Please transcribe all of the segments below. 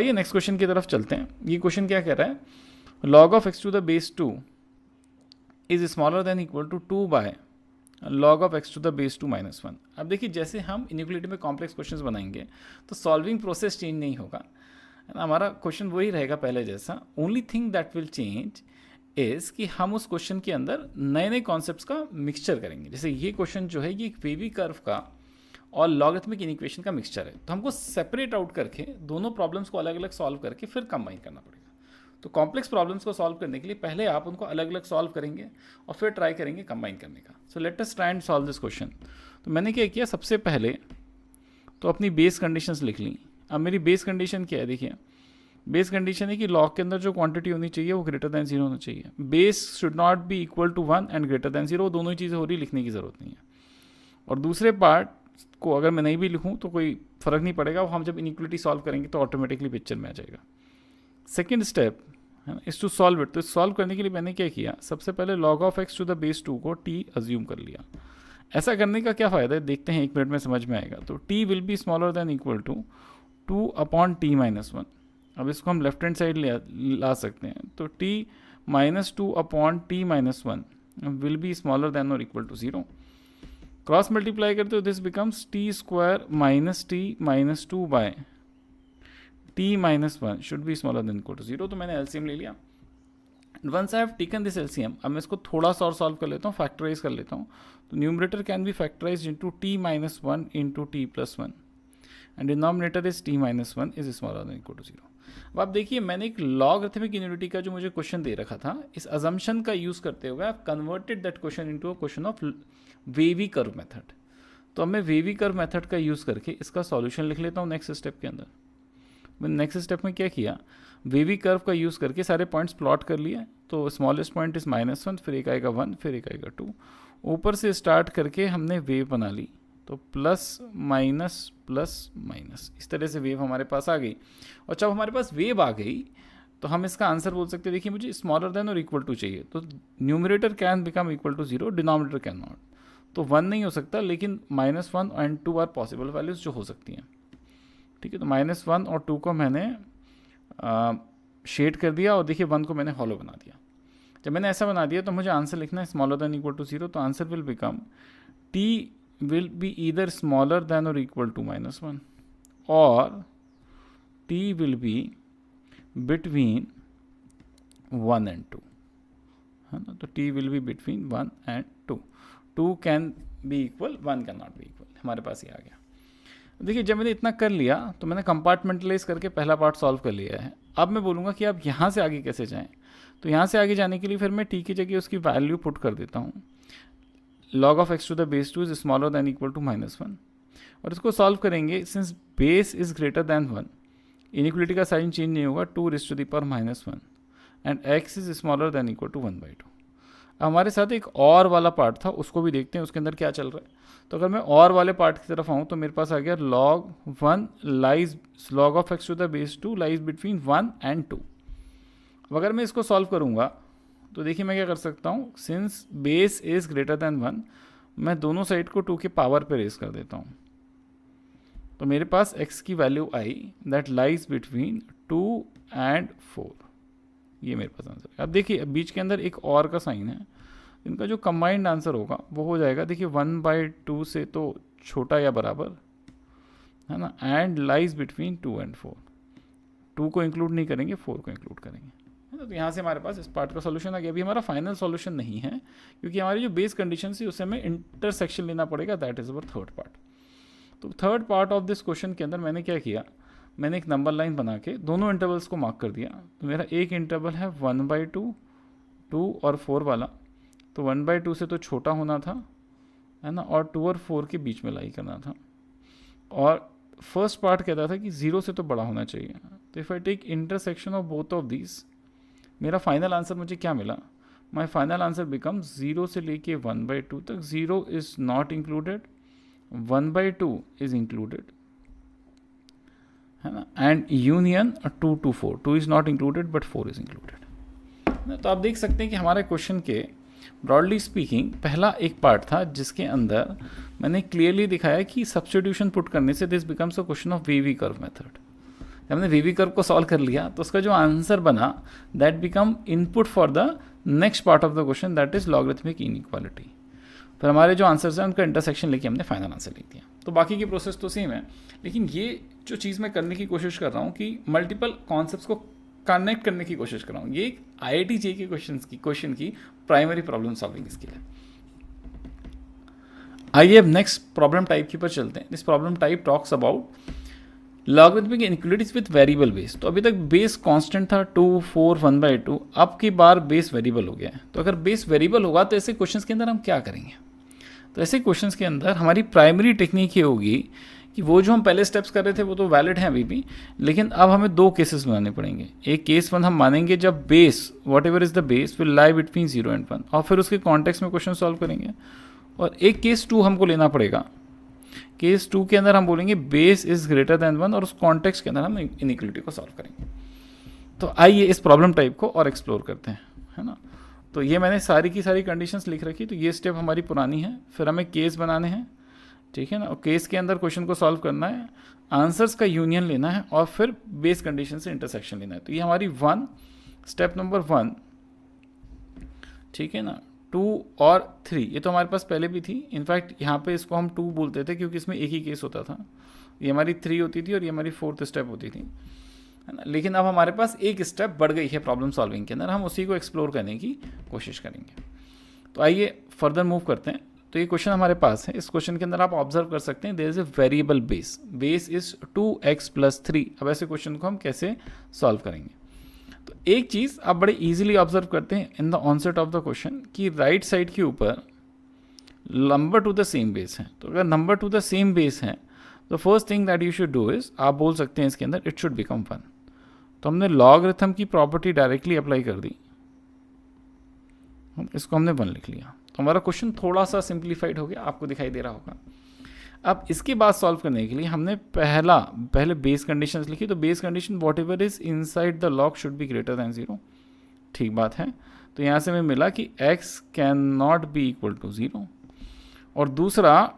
ये next question की तरफ चलते हैं। ये क्वेश्चन क्या कह रहा है, log of x to the base 2 is smaller than equal to 2 by log of x to the base 2 minus 1। अब देखिए जैसे हम इनइक्वालिटी में कॉम्प्लेक्स क्वेश्चंस बनाएंगे तो सॉल्विंग प्रोसेस चेंज नहीं होगा, है ना, हमारा क्वेश्चन वही रहेगा पहले जैसा। Only thing that will change is कि हम उस क्वेश्चन के अंदर नए नए कॉन्सेप्ट्स का मिक्सचर करेंगे। जैसे ये क्वेश्चन जो है ये एक वेवी कर्व का और लॉगरिथमिक इक्वेशन का मिक्सचर है, तो हमको सेपरेट आउट करके दोनों प्रॉब्लम्स को अलग अलग सॉल्व करके फिर कंबाइन करना पड़ेगा। तो कॉम्प्लेक्स प्रॉब्लम्स को सॉल्व करने के लिए पहले आप उनको अलग अलग सॉल्व करेंगे और फिर ट्राई करेंगे कंबाइन करने का। So let us try and solve this question. तो मैंने क्या किया, सबसे पहले तो अपनी बेस कंडीशंस लिख ली। अब मेरी बेस कंडीशन क्या है, देखिए बेस कंडीशन है कि लॉग के अंदर जो क्वांटिटी होनी चाहिए वो ग्रेटर दैन 0 होना चाहिए। Base should not be equal to 1 and greater than 0, दोनों ही चीज़ें हो रही, लिखने की ज़रूरत नहीं है। और दूसरे पार्ट को अगर मैं नहीं भी लिखूँ तो कोई फ़र्क नहीं पड़ेगा, वो हम जब इनइक्वालिटी सॉल्व करेंगे तो ऑटोमेटिकली पिक्चर में आ जाएगा। सेकेंड स्टेप है ना, इस टू सॉल्व इट। तो सॉल्व करने के लिए मैंने क्या किया, सबसे पहले log of x to the base 2 को t अज्यूम कर लिया। ऐसा करने का क्या फ़ायदा है देखते हैं, 1 मिनट में समझ में आएगा। तो t will be smaller than equal to 2 upon t minus 1। अब इसको हम लेफ्ट हैंड साइड ला सकते हैं, तो t minus 2 upon t minus 1 will be smaller than और इक्वल टू 0। क्रॉस मल्टीप्लाई करते हो this becomes t square minus t minus 2 by t minus 1 should be smaller than equal to 0। तो मैंने LCM ले लिया। Once I have taken this LCM, अब मैं इसको थोड़ा सा और सॉल्व कर लेता हूँ, फैक्टराइज कर लेता हूँ। तो numerator can be factorise into t minus 1 into t plus 1 and denominator is t minus 1 is smaller than equal to 0। अब आप देखिए मैंने एक लॉगरिथमिक यूनिटी का जो मुझे क्वेश्चन दे रखा था, इस अजम्पशन का यूज़ करते हुए I converted that question into a question of wavy curve method. तो अब मैं वेवी कर्व मेथड का यूज़ करके इसका सॉल्यूशन लिख लेता हूँ नेक्स्ट स्टेप के अंदर। मैंने नेक्स्ट स्टेप में क्या किया, वेवी कर्व का यूज़ करके सारे पॉइंट्स प्लॉट कर लिए। तो स्मॉलेस्ट पॉइंट इज -1, फिर एक आएगा 1, फिर एक आएगा 2। ऊपर से स्टार्ट करके हमने वेव बना ली, तो प्लस माइनस प्लस माइनस, इस तरह से वेव हमारे पास आ गई। और जब हमारे पास वेव आ गई तो हम इसका आंसर बोल सकते हैं, देखिए मुझे स्मॉलर देन और इक्वल टू चाहिए, तो numerator can become equal to 0, denominator can not. तो 1 नहीं हो सकता, लेकिन -1 एंड 2 आर पॉसिबल वैल्यूज जो हो सकती हैं। ठीक है, तो -1 और 2 को मैंने शेड कर दिया और देखिए 1 को मैंने हॉलो बना दिया। जब मैंने ऐसा बना दिया तो मुझे आंसर लिखना है स्मॉलर देन इक्वल टू 0। तो answer will become t will be either smaller than और इक्वल टू -1 और t will be between 1 and 2, है ना। तो t will be between 1 and 2। 2 can be equal, 1 can not be equal, हमारे पास ये आ गया। देखिए जब मैंने इतना कर लिया तो मैंने कंपार्टमेंटलाइज करके पहला पार्ट सॉल्व कर लिया है। अब मैं बोलूँगा कि आप यहाँ से आगे कैसे जाएं। तो यहाँ से आगे जाने के लिए फिर मैं t की जगह उसकी वैल्यू पुट कर देता हूँ। log of x to the base 2 is smaller than equal to -1 और इसको सॉल्व करेंगे। Since base is greater than 1, inequality का साइन चेंज नहीं होगा, 2 raised to the power -1 and x is smaller than equal to 1/2। हमारे साथ एक और वाला पार्ट था, उसको भी देखते हैं उसके अंदर क्या चल रहा है। तो अगर मैं और वाले पार्ट की तरफ आऊँ तो मेरे पास आ गया log of x to the base 2 lies between 1 and 2। अब अगर मैं इसको सॉल्व करूँगा तो देखिए मैं क्या कर सकता हूँ, since base is greater than 1, मैं दोनों साइड को 2 के पावर पे रेस कर देता हूँ। तो मेरे पास x की value I that lies between 2 and 4। ये मेरे पास आंसर है। अब देखिए बीच के अंदर एक और का साइन है, इनका जो कंबाइंड आंसर होगा वो हो जाएगा, देखिए 1/2 से तो छोटा या बराबर, है ना, एंड लाइज बिटवीन 2 एंड 4। 2 को इंक्लूड नहीं करेंगे, 4 को इंक्लूड करेंगे, है ना। तो यहाँ से हमारे पास इस पार्ट का सॉल्यूशन आ गया। अभी हमारा फाइनल सॉल्यूशन नहीं है क्योंकि हमारी जो बेस कंडीशन थी उससे हमें इंटरसेक्शन लेना पड़ेगा, that is our third part. तो third part of this question के अंदर मैंने क्या किया, मैंने एक नंबर लाइन बना के दोनों इंटरवल्स को मार्क कर दिया। तो मेरा एक इंटरवल है 1/2, 2 और 4 वाला, तो 1/2 से तो छोटा होना था, है ना, और 2 और 4 के बीच में लाई करना था। और फर्स्ट पार्ट कहता था कि 0 से तो बड़ा होना चाहिए। तो if I take intersection of both of these, मेरा फाइनल आंसर मुझे क्या मिला, माई फाइनल आंसर बिकम 0 से लेके 1/2 तक 0 is not included, 1/2 is included, है ना, and union 2 to 4, 2 is not included but 4 is included. तो आप देख सकते हैं कि हमारे क्वेश्चन के ब्रॉडली स्पीकिंग पहला एक पार्ट था जिसके अंदर मैंने क्लियरली दिखाया कि सब्स्टिट्यूशन पुट करने से this becomes a question of wavy curve method, हमने वी वी कर्व को सॉल्व कर लिया तो उसका जो आंसर बना that become input for the next part of the question, that is logarithmic inequality. फिर हमारे जो आंसर्स हैं उनका इंटरसेक्शन लेके हमने फाइनल आंसर लिख दिया। तो बाकी की प्रोसेस तो सेम है, लेकिन ये जो चीज़ मैं करने की कोशिश कर रहा हूँ कि मल्टीपल कॉन्सेप्ट्स को कनेक्ट करने की कोशिश कर रहा हूँ। ये एक IIT JEE के क्वेश्चन की प्राइमरी प्रॉब्लम सॉल्विंग स्किल है। आइए अब नेक्स्ट प्रॉब्लम टाइप के ऊपर चलते हैं। This problem type talks about logarithmic inequalities with variable base. तो अभी तक बेस कांस्टेंट था 2, 4, 1/2, अब की बार बेस वेरिएबल हो गया है। तो अगर बेस वेरिएबल होगा तो ऐसे क्वेश्चंस के अंदर हम क्या करेंगे? तो ऐसे क्वेश्चंस के अंदर हमारी प्राइमरी टेक्निक ये होगी कि वो जो हम पहले स्टेप्स कर रहे थे वो तो वैलिड हैं अभी भी, लेकिन अब हमें 2 केसेस बनाने पड़ेंगे। एक केस 1 हम मानेंगे जब base what ever is the base will lie between 0 and 1, और फिर उसके कॉन्टेक्स्ट में क्वेश्चन सॉल्व करेंगे। और एक केस 2 हमको लेना पड़ेगा। केस 2 के अंदर हम बोलेंगे बेस इज ग्रेटर देन 1, और उस कॉन्टेक्स्ट के अंदर हम इनइक्वालिटी को सॉल्व करेंगे। तो आइए इस प्रॉब्लम टाइप को और एक्सप्लोर करते हैं, है ना। तो ये मैंने सारी की सारी कंडीशंस लिख रखी। तो ये स्टेप हमारी पुरानी है। फिर हमें केस बनाने हैं, ठीक है ना, और केस के अंदर क्वेश्चन को सॉल्व करना है, आंसर्स का यूनियन लेना है, और फिर बेस कंडीशन से इंटरसेक्शन लेना है। तो ये हमारी स्टेप नंबर 1, ठीक है ना। 2 और 3 ये तो हमारे पास पहले भी थी। इनफैक्ट यहाँ पे इसको हम 2 बोलते थे क्योंकि इसमें एक ही केस होता था। ये हमारी 3 होती थी और ये हमारी 4th स्टेप होती थी, है ना। लेकिन अब हमारे पास एक स्टेप बढ़ गई है प्रॉब्लम सॉल्विंग के अंदर, हम उसी को एक्सप्लोर करने की कोशिश करेंगे। तो आइए फर्दर मूव करते हैं। तो ये क्वेश्चन हमारे पास है। इस क्वेश्चन के अंदर आप ऑब्जर्व कर सकते हैं there is a variable base, base is 2x + 3। अब ऐसे क्वेश्चन को हम कैसे सॉल्व करेंगे? तो एक चीज़ आप बड़े इजीली ऑब्जर्व करते हैं in the onset of the question कि राइट साइड के ऊपर number to the same base है। तो अगर number to the same base है तो first thing that you should do is, आप बोल सकते हैं इसके अंदर इट शुड बिकम 1। तो हमने लॉगरिथम की प्रॉपर्टी डायरेक्टली अप्लाई कर दी, इसको हमने 1 लिख लिया। तो हमारा क्वेश्चन थोड़ा सा सिंप्लीफाइड हो गया, आपको दिखाई दे रहा होगा। अब इसके बाद सॉल्व करने के लिए हमने पहले बेस कंडीशंस लिखी। तो base condition what ever is inside the log should be greater then 0, ठीक बात है। तो यहाँ से हमें मिला कि x can not be equal to 0, और दूसरा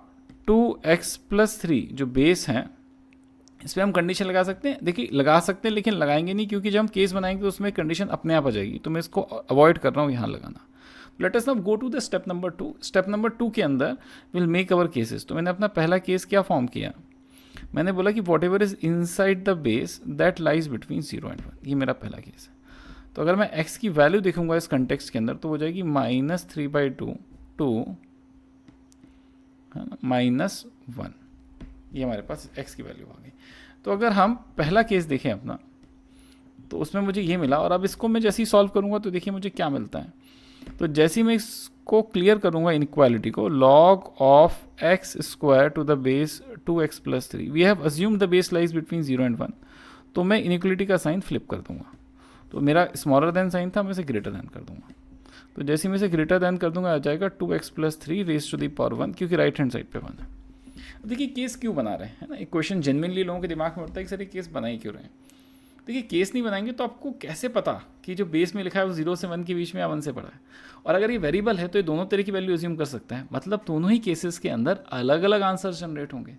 2x + 3 जो बेस है इस पर हम कंडीशन लगा सकते हैं। देखिए लगा सकते हैं लेकिन लगाएंगे नहीं, क्योंकि जब हम केस बनाएंगे तो उसमें कंडीशन अपने आप आ जाएगी। तो मैं इसको अवॉइड कर रहा हूँ यहाँ लगाना। Let us now go to the step number 2। Step number 2 के अंदर विल मेक अवर केसेस। तो मैंने अपना पहला केस क्या फॉर्म किया, मैंने बोला कि what ever is inside the base that lies between 0 and 1। ये मेरा पहला केस है। तो अगर मैं x की वैल्यू देखूंगा इस कंटेक्स्ट के अंदर तो हो जाएगी -3/2 है ना, -1। ये हमारे पास x की वैल्यू आ गई। तो अगर हम पहला केस देखें अपना तो उसमें मुझे ये मिला, और अब इसको मैं जैसे ही सॉल्व करूंगा तो देखिए मुझे क्या मिलता है। तो जैसे ही मैं इसको क्लियर करूंगा इनइक्वालिटी को, log of x² to the base 2x + 3, we have assumed the base lies between 0 and 1। तो मैं इनइक्वालिटी का साइन फ्लिप कर दूंगा। तो मेरा स्मॉलर देन साइन था, मैं इसे ग्रेटर देन कर दूंगा। तो जैसे मैं इसे ग्रेटर देन कर दूंगा आ जाएगा 2x + 3 raised to the power 1, क्योंकि राइट हैंड साइड पे 1 है। देखिए केस क्यों बना रहे हैं ना, एक क्वेश्चन जेन्युइनली लोगों के दिमाग में उठता है कि सर ये केस बना ही क्यों रहे हैं। देखिए केस नहीं बनाएंगे तो आपको कैसे पता कि जो बेस में लिखा है वो 0 से 1 के बीच में या 1 से बड़ा है। और अगर ये वेरिएबल है तो ये दोनों तरह की वैल्यू अज्यूम कर सकता है, मतलब दोनों ही केसेस के अंदर अलग अलग आंसर जनरेट होंगे।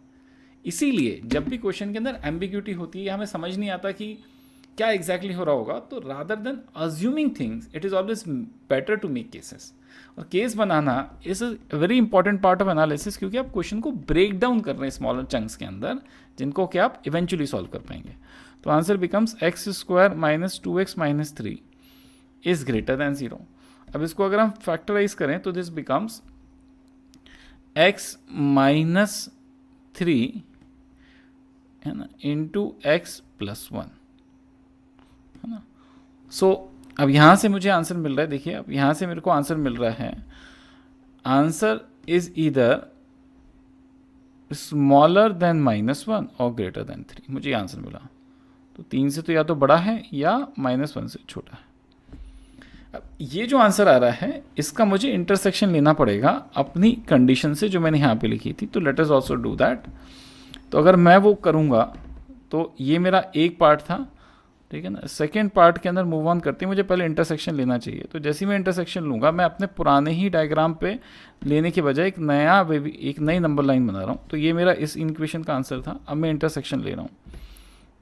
इसीलिए जब भी क्वेश्चन के अंदर एम्बिग्यूटी होती है, हमें समझ नहीं आता कि क्या एग्जैक्टली हो रहा होगा, तो rather than assuming things it is always better to make cases. और केस बनाना is a very important part of analysis, क्योंकि आप क्वेश्चन को ब्रेक डाउन कर रहे हैं स्मॉलर चंक्स के अंदर, जिनको कि आप इवेंचुअली सॉल्व कर पाएंगे। तो answer becomes x² - 2x - 3 is greater then 0। अब इसको अगर हम फैक्टराइज करें तो दिस बिकम्स x - 3 है ना इंटू x + 1 है ना। सो अब यहाँ से मुझे आंसर मिल रहा है। देखिए अब यहाँ से मेरे को आंसर मिल रहा है, answer is either smaller then -1 और ग्रेटर देन 3। मुझे ये आंसर मिला। तो 3 से तो या तो बड़ा है या -1 से छोटा है। अब ये जो आंसर आ रहा है इसका मुझे इंटरसेक्शन लेना पड़ेगा अपनी कंडीशन से जो मैंने यहाँ पे लिखी थी। तो let us also do that. तो अगर मैं वो करूँगा तो ये मेरा एक पार्ट था, ठीक है ना। सेकेंड पार्ट के अंदर मूव ऑन करते हैं, मुझे पहले इंटरसेक्शन लेना चाहिए। तो जैसे ही मैं इंटरसेक्शन लूँगा, मैं अपने पुराने ही डायग्राम पे लेने के बजाय एक नई नंबर लाइन बना रहा हूँ। तो ये मेरा इस इक्वेशन का आंसर था। अब मैं इंटरसेक्शन ले रहा हूँ,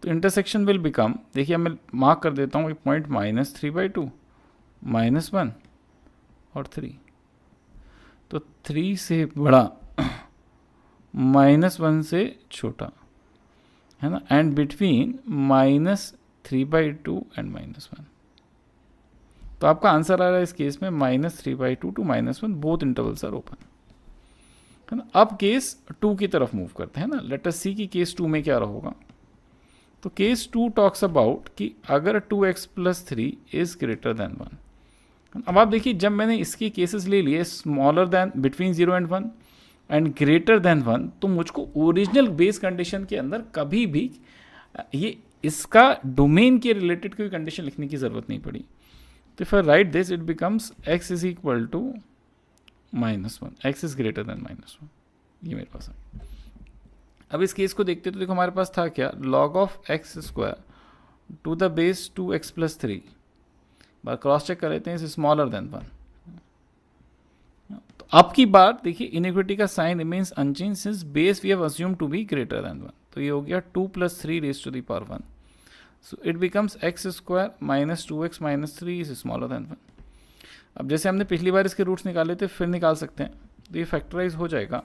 तो इंटरसेक्शन विल बिकम, देखिए मैं मार्क कर देता हूँ एक पॉइंट -3/2, -1 और 3, तो 3 से बड़ा -1 से छोटा, है ना, एंड बिटवीन -3/2 एंड -1। तो आपका आंसर आ रहा है इस केस में -3/2 to -1, both intervals are open, है ना। अब केस 2 की तरफ मूव करते हैं ना। लेट अस सी कि केस 2 में क्या होगा। तो केस 2 टॉक्स अबाउट कि अगर 2x + 3 इज ग्रेटर देन 1। अब आप देखिए, जब मैंने इसके केसेस ले लिए smaller than, between 0 and 1 and greater than 1, तो मुझको ओरिजिनल बेस कंडीशन के अंदर कभी भी ये इसका डोमेन के रिलेटेड कोई कंडीशन लिखने की जरूरत नहीं पड़ी। तो if I write this, it becomes x is equal to -1, x is greater than -1। ये मेरे पास है। अब इस केस को देखते तो देखो हमारे पास था क्या, log of x² to the base 2x + 3, बार क्रॉस चेक कर लेते हैं, इज स्मॉलर देन 1। तो अब की बार देखिए इनइक्विटी का sign remains unchanged since base we have assume to be greater than 1। तो ये हो गया 2 + 3 raised to the power 1। So it becomes x² - 2x - 3 is smaller then 1। अब जैसे हमने पिछली बार इसके रूट्स निकाले थे, फिर निकाल सकते हैं। तो ये फैक्टराइज हो जाएगा,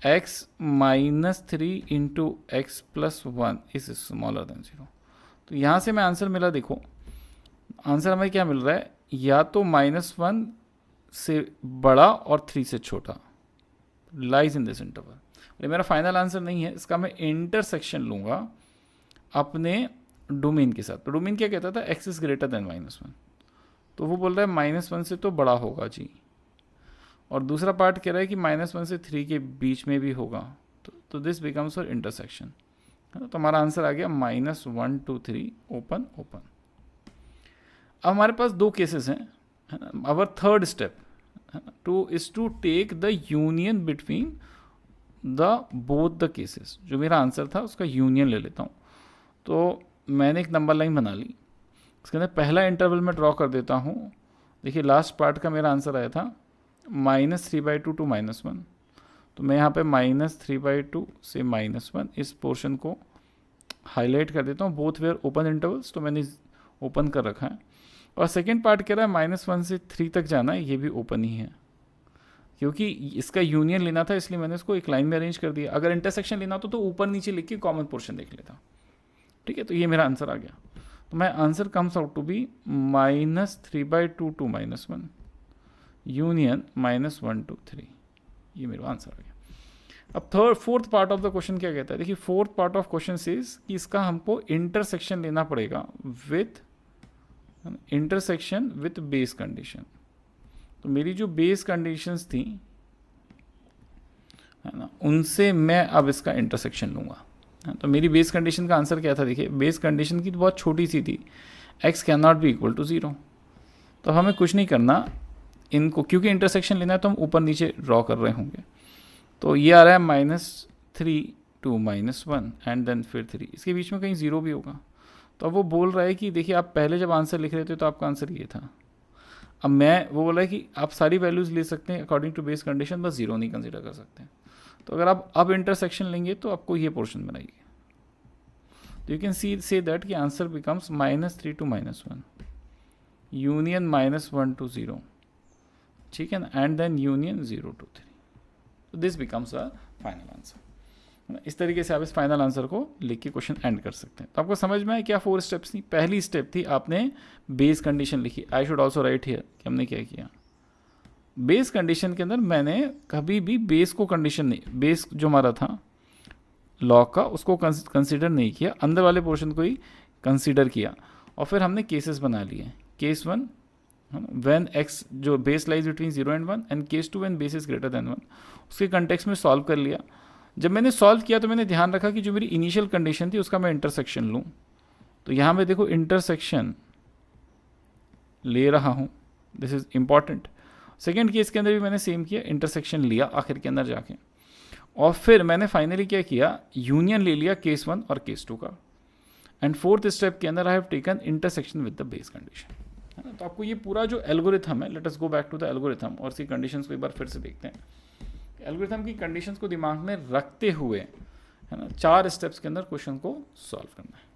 x - 3 × x + 1 is smaller then 0। तो यहाँ से मैं आंसर मिला, देखो आंसर हमें क्या मिल रहा है, या तो -1 से बड़ा और 3 से छोटा, लाइज इन दिस इंटरवल। ये मेरा फाइनल आंसर नहीं है, इसका मैं इंटरसेक्शन लूँगा अपने डोमेन के साथ। तो डोमेन क्या कहता था, x इज ग्रेटर देन -1, तो वो बोल रहा है -1 से तो बड़ा होगा जी, और दूसरा पार्ट कह रहा है कि -1 से 3 के बीच में भी होगा। तो दिस बिकम्स और इंटरसेक्शन, है ना। तो हमारा आंसर आ गया -1 2 3 ओपन ओपन। अब हमारे पास दो केसेस हैं, है ना। Our third step to take the union between the both the cases. जो मेरा आंसर था उसका यूनियन ले लेता हूँ। तो मैंने एक नंबर लाइन बना ली, इसके अंदर पहला इंटरवल में ड्रॉ कर देता हूँ। देखिए लास्ट पार्ट का मेरा आंसर आया था -3/2 टू -1, तो मैं यहाँ पे -3/2 से -1 इस पोर्शन को हाईलाइट कर देता हूँ। बोथ वेयर ओपन इंटरवल्स, तो मैंने ओपन कर रखा है। और सेकेंड पार्ट कह रहा है -1 से 3 तक जाना है, ये भी ओपन ही है, क्योंकि इसका यूनियन लेना था इसलिए मैंने इसको एक लाइन में अरेंज कर दिया। अगर इंटरसेक्शन लेना तो ऊपर नीचे लिख के कॉमन पोर्शन देख लेता, ठीक है। तो ये मेरा आंसर आ गया। तो मैं answer comes out to be -3/2 to -1 union -1 2 3। ये मेरा आंसर आ गया। अब fourth part of the question क्या कहता है, देखिए fourth part of question is कि इसका हमको इंटरसेक्शन लेना पड़ेगा विथ बेस कंडीशन। तो मेरी जो बेस कंडीशंस थी, है ना, उनसे मैं अब इसका इंटरसेक्शन लूँगा। तो मेरी बेस कंडीशन का आंसर क्या था, देखिए बेस कंडीशन की तो बहुत छोटी सी थी, x can not be equal to 0। तो हमें कुछ नहीं करना इनको, क्योंकि इंटरसेक्शन लेना है तो हम ऊपर नीचे ड्रॉ कर रहे होंगे। तो ये आ रहा है -3 टू -1 एंड देन फिर 3, इसके बीच में कहीं 0 भी होगा। तो अब वो बोल रहा है कि देखिए आप पहले जब आंसर लिख रहे थे तो आपका आंसर ये था। अब वो बोल रहा है कि आप सारी वैल्यूज़ ले सकते हैं अकॉर्डिंग टू बेस कंडीशन, बस 0 नहीं कंसिडर कर सकते। तो अगर आप अब इंटरसेक्शन लेंगे तो आपको ये पोर्शन बनाइए। तो यू कैन से दैट कि answer becomes -3 to -1 union -1 to 0, ठीक है ना, एंड देन यूनियन 0 टू 3। तो this becomes a final answer. इस तरीके से आप इस फाइनल आंसर को लिख के क्वेश्चन एंड कर सकते हैं। तो आपको समझ में आया क्या 4 स्टेप्स थी। पहली स्टेप थी आपने बेस कंडीशन लिखी। I should also right here कि हमने क्या किया। बेस कंडीशन के अंदर मैंने कभी भी बेस को कंडीशन नहीं, बेस जो हमारा था लॉ का उसको कंसिडर नहीं किया, अंदर वाले पोर्शन को ही कंसिडर किया। और फिर हमने केसेस बना लिए। केस 1 व्हेन x जो base lies between 0 and 1 and case 2 when base is greater than 1, उसके कंटेक्स्ट में सॉल्व कर लिया। जब मैंने सॉल्व किया तो मैंने ध्यान रखा कि जो मेरी इनिशियल कंडीशन थी उसका मैं इंटरसेक्शन लूँ। तो यहाँ पे देखो इंटरसेक्शन ले रहा हूँ, this is important. Second case के अंदर भी मैंने सेम किया, इंटरसेक्शन लिया आखिर के अंदर जाके, और फिर मैंने फाइनली क्या किया, यूनियन ले लिया केस 1 और केस 2 का। एंड फोर्थ स्टेप के अंदर I have taken intersection with the base condition, है ना। तो आपको ये पूरा जो एल्गोरिथम है, let us go back to the algorithm और इसकी कंडीशंस को एक बार फिर से देखते हैं। एल्गोरिथम की कंडीशंस को दिमाग में रखते हुए, है ना। 4 स्टेप्स के अंदर क्वेश्चन को सॉल्व करना है।